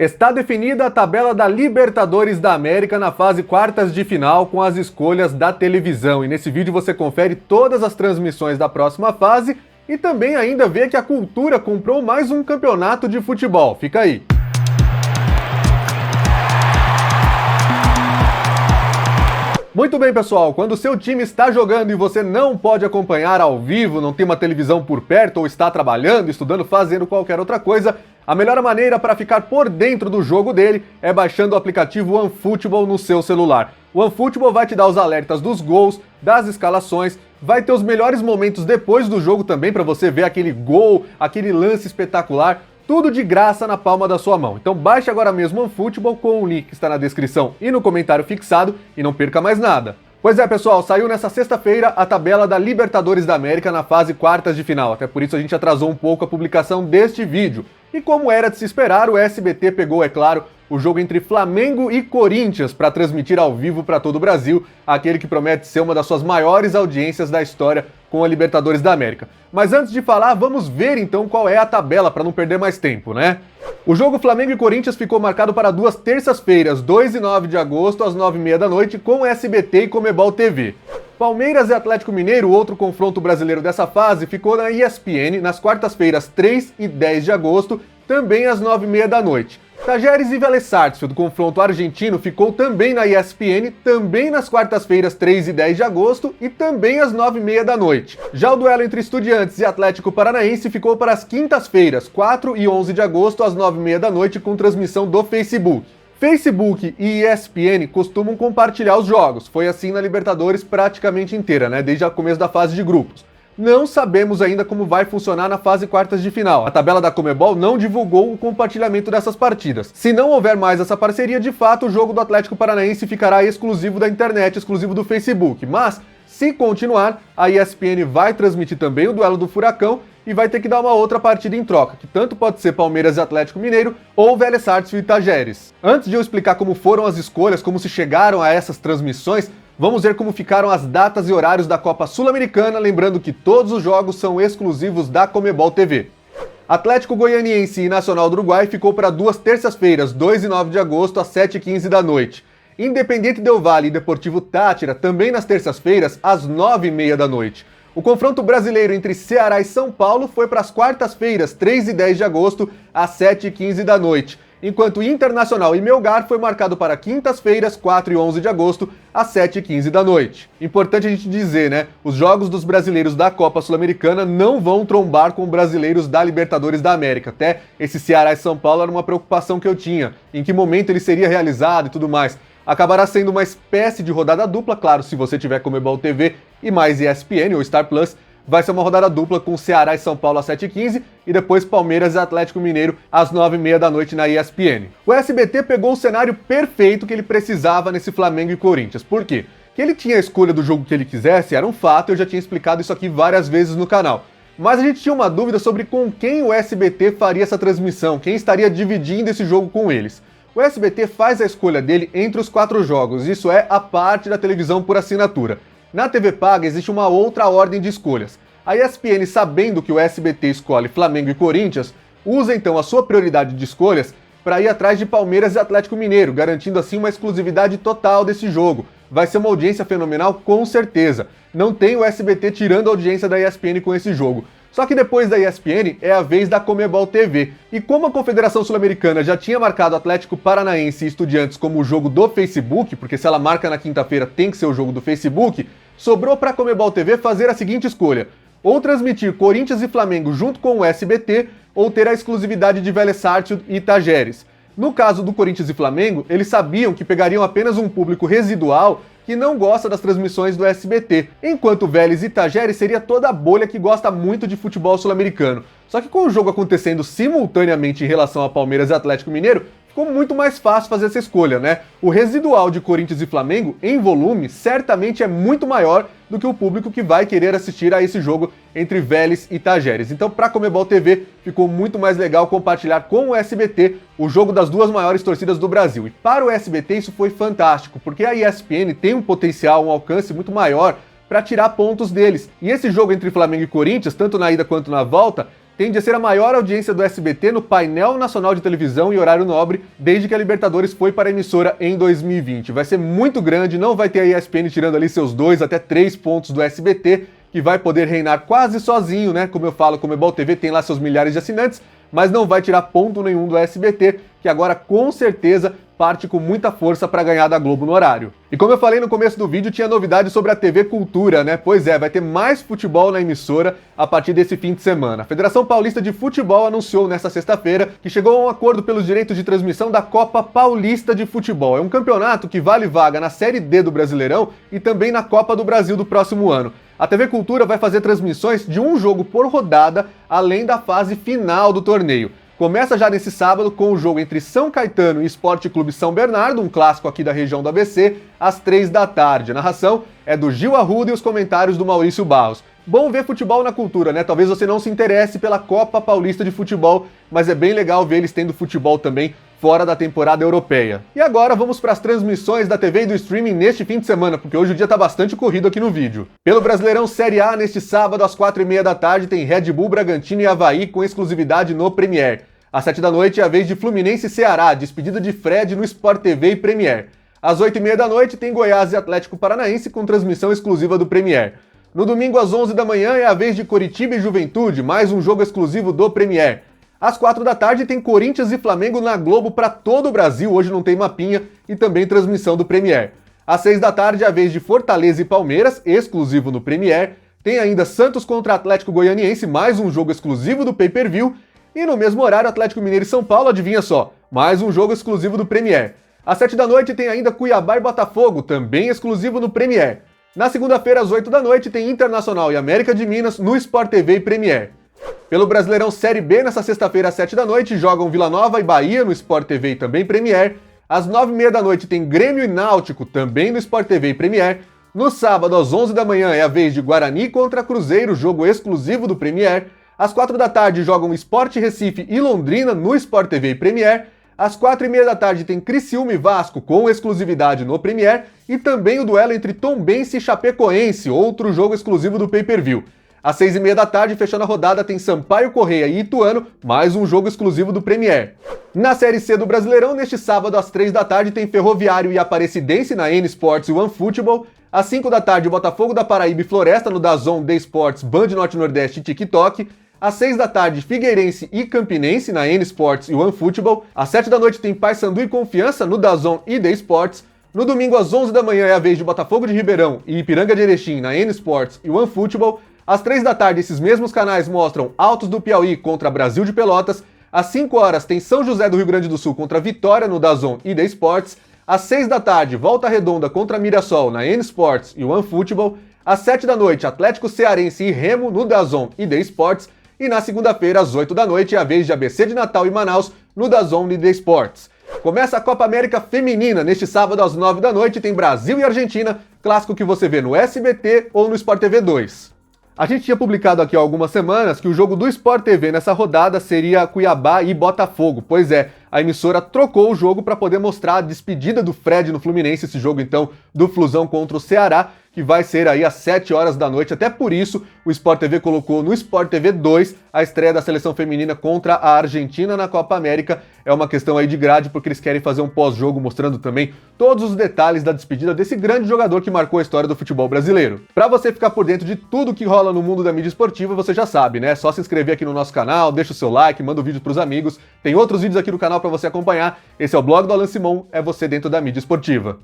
Está definida a tabela da Libertadores da América na fase quartas de final com as escolhas da televisão. E nesse vídeo você confere todas as transmissões da próxima fase e também ainda vê que a Cultura comprou mais um campeonato de futebol. Fica aí. Muito bem, pessoal, quando o seu time está jogando e você não pode acompanhar ao vivo, não tem uma televisão por perto ou está trabalhando, estudando, fazendo qualquer outra coisa, a melhor maneira para ficar por dentro do jogo dele é baixando o aplicativo OneFootball no seu celular. O OneFootball vai te dar os alertas dos gols, das escalações, vai ter os melhores momentos depois do jogo também para você ver aquele gol, aquele lance espetacular. Tudo de graça na palma da sua mão. Então baixe agora mesmo o OneFootball com o link que está na descrição e no comentário fixado e não perca mais nada. Pois é, pessoal, saiu nessa sexta-feira a tabela da Libertadores da América na fase quartas de final. Até por isso a gente atrasou um pouco a publicação deste vídeo. E como era de se esperar, o SBT pegou, é claro, o jogo entre Flamengo e Corinthians para transmitir ao vivo para todo o Brasil, aquele que promete ser uma das suas maiores audiências da história com a Libertadores da América. Mas antes de falar, vamos ver então qual é a tabela para não perder mais tempo, né? O jogo Flamengo e Corinthians ficou marcado para duas terças-feiras, 2 e 9 de agosto, às 9h30 da noite, com SBT e Comebol TV. Palmeiras e Atlético Mineiro, outro confronto brasileiro dessa fase, ficou na ESPN nas quartas-feiras 3 e 10 de agosto, também às 9h30 da noite. Tajeres e Vélez Sarsfield, confronto argentino, ficou também na ESPN, também nas quartas-feiras 3 e 10 de agosto e também às 9h30 da noite. Já o duelo entre Estudiantes e Atlético Paranaense ficou para as quintas-feiras, 4 e 11 de agosto, às 9h30 da noite, com transmissão do Facebook. Facebook e ESPN costumam compartilhar os jogos, foi assim na Libertadores praticamente inteira, né, desde o começo da fase de grupos. Não sabemos ainda como vai funcionar na fase quartas de final. A tabela da Comebol não divulgou o compartilhamento dessas partidas. Se não houver mais essa parceria, de fato, o jogo do Atlético Paranaense ficará exclusivo da internet, exclusivo do Facebook. Mas, se continuar, a ESPN vai transmitir também o duelo do Furacão e vai ter que dar uma outra partida em troca, que tanto pode ser Palmeiras e Atlético Mineiro ou Vélez Sarsfield e Tajeres. Antes de eu explicar como foram as escolhas, como se chegaram a essas transmissões, vamos ver como ficaram as datas e horários da Copa Sul-Americana, lembrando que todos os jogos são exclusivos da Comebol TV. Atlético Goianiense e Nacional do Uruguai ficou para duas terças-feiras, 2 e 9 de agosto, às 7h15 da noite. Independiente Del Valle e Deportivo Táchira, também nas terças-feiras, às 9h30 da noite. O confronto brasileiro entre Ceará e São Paulo foi para as quartas-feiras, 3 e 10 de agosto, às 7h15 da noite. Enquanto Internacional e Melgar foi marcado para quintas-feiras, 4 e 11 de agosto, às 7h15 da noite. Importante a gente dizer, né? Os jogos dos brasileiros da Copa Sul-Americana não vão trombar com brasileiros da Libertadores da América. Até esse Ceará e São Paulo era uma preocupação que eu tinha. Em que momento ele seria realizado e tudo mais. Acabará sendo uma espécie de rodada dupla, claro, se você tiver Comebol TV e mais ESPN ou Star Plus, vai ser uma rodada dupla com Ceará e São Paulo às 7h15 e depois Palmeiras e Atlético Mineiro às 9h30 da noite na ESPN. O SBT pegou o cenário perfeito que ele precisava nesse Flamengo e Corinthians. Por quê? Que ele tinha a escolha do jogo que ele quisesse, era um fato, eu já tinha explicado isso aqui várias vezes no canal. Mas a gente tinha uma dúvida sobre com quem o SBT faria essa transmissão, quem estaria dividindo esse jogo com eles. O SBT faz a escolha dele entre os 4 jogos, isso é a parte da televisão por assinatura. Na TV paga existe uma outra ordem de escolhas. A ESPN, sabendo que o SBT escolhe Flamengo e Corinthians, usa então a sua prioridade de escolhas para ir atrás de Palmeiras e Atlético Mineiro, garantindo assim uma exclusividade total desse jogo. Vai ser uma audiência fenomenal, com certeza. Não tem o SBT tirando a audiência da ESPN com esse jogo. Só que depois da ESPN é a vez da Comebol TV. E como a Confederação Sul-Americana já tinha marcado Atlético Paranaense e Estudiantes como o jogo do Facebook, porque se ela marca na quinta-feira tem que ser o jogo do Facebook, sobrou para a Comebol TV fazer a seguinte escolha: ou transmitir Corinthians e Flamengo junto com o SBT, ou ter a exclusividade de Vélez Sarsfield e Tajeres. No caso do Corinthians e Flamengo, eles sabiam que pegariam apenas um público residual que não gosta das transmissões do SBT, enquanto Vélez e Tajeres seria toda a bolha que gosta muito de futebol sul-americano. Só que com o jogo acontecendo simultaneamente em relação a Palmeiras e Atlético Mineiro, ficou muito mais fácil fazer essa escolha, né? O residual de Corinthians e Flamengo, em volume, certamente é muito maior do que o público que vai querer assistir a esse jogo entre Vélez e Tajeres. Então, para a Comebol TV, ficou muito mais legal compartilhar com o SBT o jogo das duas maiores torcidas do Brasil. E para o SBT isso foi fantástico, porque a ESPN tem um potencial, um alcance muito maior para tirar pontos deles. E esse jogo entre Flamengo e Corinthians, tanto na ida quanto na volta, tende a ser a maior audiência do SBT no painel nacional de televisão e horário nobre desde que a Libertadores foi para a emissora em 2020. Vai ser muito grande, não vai ter a ESPN tirando ali seus 2 até 3 pontos do SBT, que vai poder reinar quase sozinho, né? Como eu falo, como Comebol TV tem lá seus milhares de assinantes, mas não vai tirar ponto nenhum do SBT, que agora com certeza parte com muita força para ganhar da Globo no horário. E como eu falei no começo do vídeo, tinha novidade sobre a TV Cultura, né? Pois é, vai ter mais futebol na emissora a partir desse fim de semana. A Federação Paulista de Futebol anunciou nesta sexta-feira que chegou a um acordo pelos direitos de transmissão da Copa Paulista de Futebol. É um campeonato que vale vaga na Série D do Brasileirão e também na Copa do Brasil do próximo ano. A TV Cultura vai fazer transmissões de um jogo por rodada, além da fase final do torneio. Começa já nesse sábado com o jogo entre São Caetano e Esporte Clube São Bernardo, um clássico aqui da região do ABC, às 3 da tarde. A narração é do Gil Arruda e os comentários do Maurício Barros. Bom ver futebol na cultura, né? Talvez você não se interesse pela Copa Paulista de Futebol, mas é bem legal ver eles tendo futebol também fora da temporada europeia. E agora vamos para as transmissões da TV e do streaming neste fim de semana, porque hoje o dia tá bastante corrido aqui no vídeo. Pelo Brasileirão Série A, neste sábado às 4h30 da tarde, tem Red Bull, Bragantino e Avaí com exclusividade no Premier. Às 7 da noite é a vez de Fluminense e Ceará, despedida de Fred no Sport TV e Premier. Às 8h30 da noite tem Goiás e Atlético Paranaense com transmissão exclusiva do Premier. No domingo às 11 da manhã é a vez de Coritiba e Juventude, mais um jogo exclusivo do Premier. Às 4 da tarde tem Corinthians e Flamengo na Globo para todo o Brasil, hoje não tem mapinha, e também transmissão do Premier. Às 6 da tarde é a vez de Fortaleza e Palmeiras, exclusivo no Premier. Tem ainda Santos contra Atlético Goianiense, mais um jogo exclusivo do Pay-Per-View. E no mesmo horário, Atlético Mineiro e São Paulo, adivinha só, mais um jogo exclusivo do Premier. Às 7 da noite tem ainda Cuiabá e Botafogo, também exclusivo no Premier. Na segunda-feira, às 8 da noite, tem Internacional e América de Minas no Sport TV e Premier. Pelo Brasileirão Série B, nessa sexta-feira, às 7 da noite, jogam Vila Nova e Bahia no Sport TV e também Premier. Às 9h30 da noite tem Grêmio e Náutico, também no Sport TV e Premier. No sábado, às 11 da manhã, é a vez de Guarani contra Cruzeiro, jogo exclusivo do Premier. Às 4 da tarde jogam Sport Recife e Londrina no Sport TV e Premier. Às 4h30 da tarde tem Criciúma e Vasco com exclusividade no Premier. E também o duelo entre Tombense e Chapecoense, outro jogo exclusivo do Pay-Per-View. Às 6h30 da tarde, fechando a rodada, tem Sampaio Corrêa e Ituano, mais um jogo exclusivo do Premier. Na Série C do Brasileirão, neste sábado às 3 da tarde, tem Ferroviário e Aparecidense na N Sports e OneFootball. Às 5 da tarde, Botafogo da Paraíba e Floresta no DAZN, The Sports, Band Norte Nordeste e TikTok. Às 6 da tarde, Figueirense e Campinense na N Sports e OneFootball. Às 7 da noite tem Paysandu e Confiança no DAZN e The Sports. No domingo, às 11 da manhã, é a vez de Botafogo de Ribeirão e Ipiranga de Erechim na N Sports e OneFootball. Às 3 da tarde, esses mesmos canais mostram Altos do Piauí contra Brasil de Pelotas. Às 5 horas, tem São José do Rio Grande do Sul contra Vitória no DAZN e The Sports. Às 6 da tarde, Volta Redonda contra Mirassol na N Sports e OneFootball. Às 7 da noite, Atlético Cearense e Remo no DAZN e The Sports. E na segunda-feira, às 8 da noite, é a vez de ABC de Natal e Manaus no DAZN e The Sports. Começa a Copa América Feminina. Neste sábado, às 9 da noite, tem Brasil e Argentina, clássico que você vê no SBT ou no Sport TV 2. A gente tinha publicado aqui há algumas semanas que o jogo do Sport TV nessa rodada seria Cuiabá e Botafogo. Pois é, a emissora trocou o jogo para poder mostrar a despedida do Fred no Fluminense, esse jogo então do Flusão contra o Ceará, que vai ser aí às 7 horas da noite. Até por isso, o Sport TV colocou no Sport TV 2 a estreia da seleção feminina contra a Argentina na Copa América. É uma questão aí de grade, porque eles querem fazer um pós-jogo mostrando também todos os detalhes da despedida desse grande jogador que marcou a história do futebol brasileiro. Para você ficar por dentro de tudo que rola no mundo da mídia esportiva, você já sabe, né? É só se inscrever aqui no nosso canal, deixa o seu like, manda o vídeo pros amigos. Tem outros vídeos aqui no canal para você acompanhar. Esse é o blog do Alan Simon, é você dentro da mídia esportiva.